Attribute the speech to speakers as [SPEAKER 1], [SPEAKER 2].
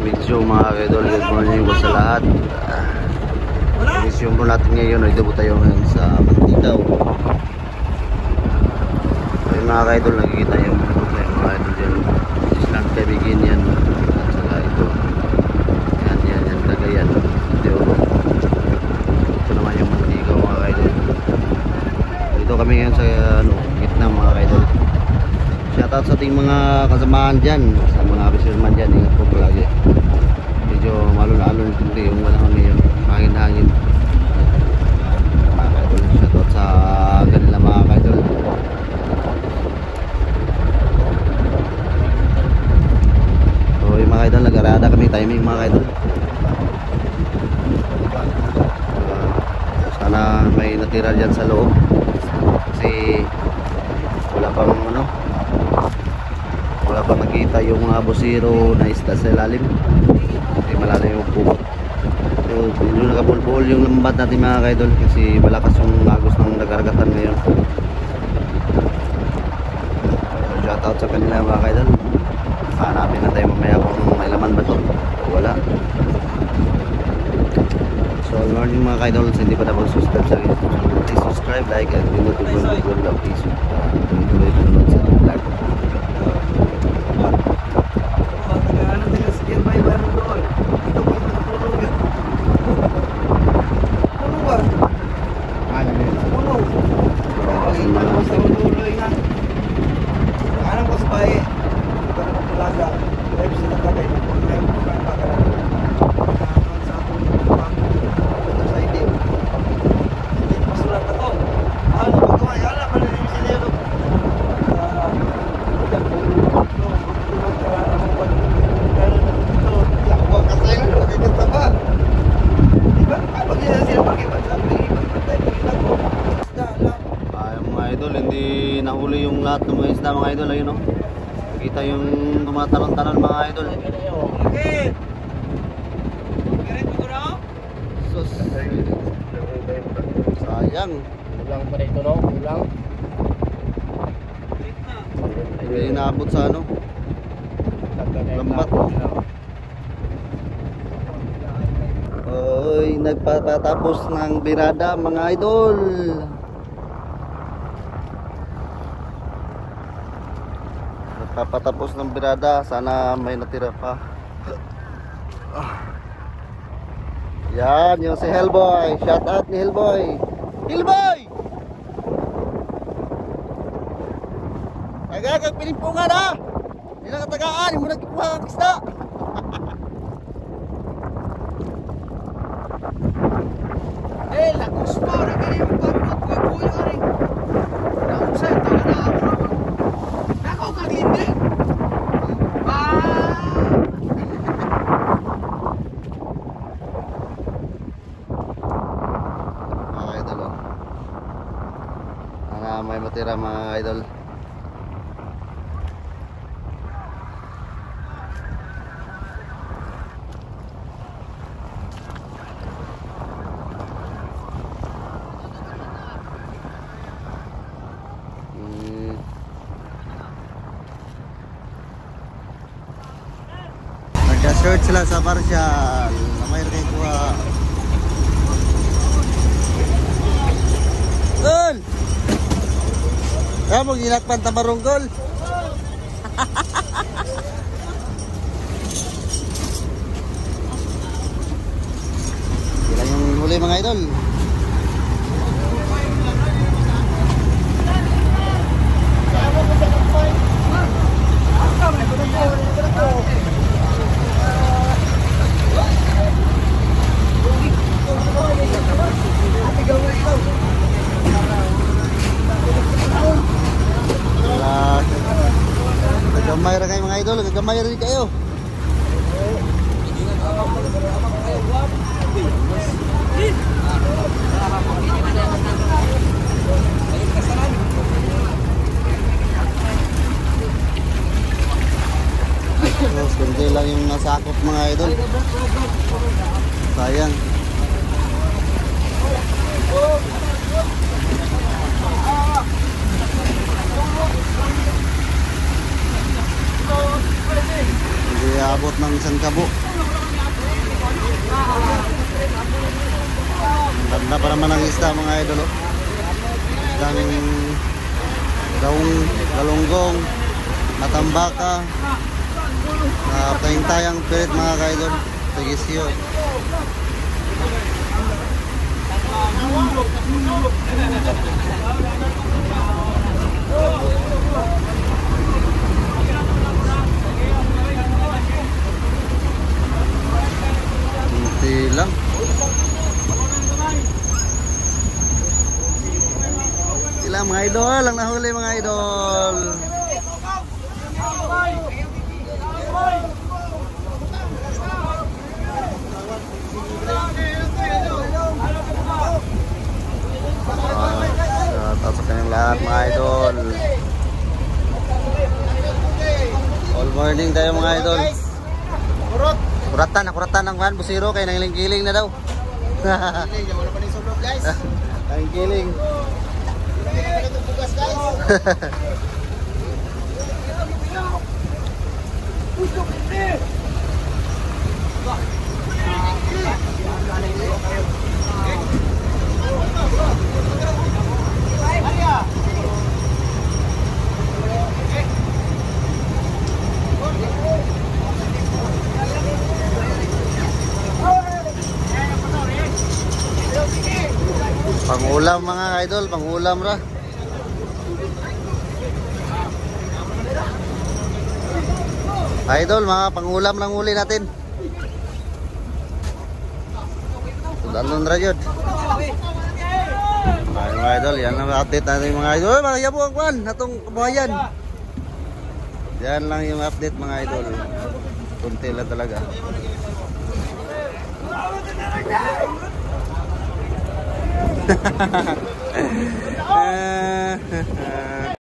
[SPEAKER 1] Medyo mga idol, good morning po sa lahat. Mission po natin ngayon ay debut tayo ngayon sa Mantigaw. Ayun mga idol, nakikita yung mga idol dyan, Island Caribbean yan. At saka ito, yan, Cagayan. Ito naman yung Mantigaw mga idol. Dito kami ngayon sa gitna mga idol. Shoutout sa ating mga kasamahan dyan, sa mga fisherman dyan, ingat po palagi. Medyo malun-alun hindi yung walang ngayon, hangin-hangin. Mga kaidol, shoutout sa kanila mga kaidol. So yung mga kaidol, nag-arada kami timing mga kaidol. Sana may natira dyan sa loob kasi wala pang nakita yung mga busiro na isda sa ilalim kasi malalim yung pugo. So medyo nakapulpul yung lambat natin mga kaidol kasi malakas yung agos ng nagaragatan ngayon. So shoutout sa kanila mga kaidol. Hanapin na tayo mamaya kung may laman ba to o wala. So good morning mga kaidol, hindi pa nakapag-subscribe sa akin, please subscribe, like, and notification bell na please. Tuloy po naman sa vlog. Hindi nahuli yung lahat ng mga isda mga idol, ayun o. Nakita yung tumatalon-talon mga idol. Sus, sayang.
[SPEAKER 2] Kulang pa dito no? Kulang.
[SPEAKER 1] Hindi inaabot sa ano, lambat. Oy, nagpapatapos ng birada mga idol. Papatapos ng birada, sana may natira pa. Yan, yung si Hellboy. Shout out ni Hellboy. Hellboy! Tagagag pinimpungan ha! Hindi na katagaan, hindi mo nagkipuha ang isda.
[SPEAKER 2] Lakus mo, nagkali yung pagod, puyo rin. Nakusay, tawa na ako. Nakaw kalindi.
[SPEAKER 1] Mga idol o. Sana may matira mga idol. Nagka-search sila sa Marshall na mayroon kayo kuha. Gol! Kamu ginakpan tamarong gol. Sila yung huli mga idol. Gagamay rin kayo mga idol, gagamay rin kayo. Kunti lang yung nasakop mga idol. Sayang. Hindi abot ng isang kabo. Ganda pa naman ang isda mga idol. Oh. Isdang galunggong, matambaka, tayang pirit mga kaidol. Tigisyo. Kunti lang. Sila mga idol, ang nahuli mga idol. Shoutout sa kanyang lahat mga idol. All morning tayo mga idol. Kuratan ng van, busiro kay nangiling-kiling na daw. Nangiling. Pangulam mga idol, pangulam ra. Idol, mga pangulam lang uli natin. Dalon ra jud. Ay mga idol, yan lang update natin mga idol. Mga yabo ang kwan, atong kabuhayan. Yan lang yung update mga idol. Kunti lang talaga.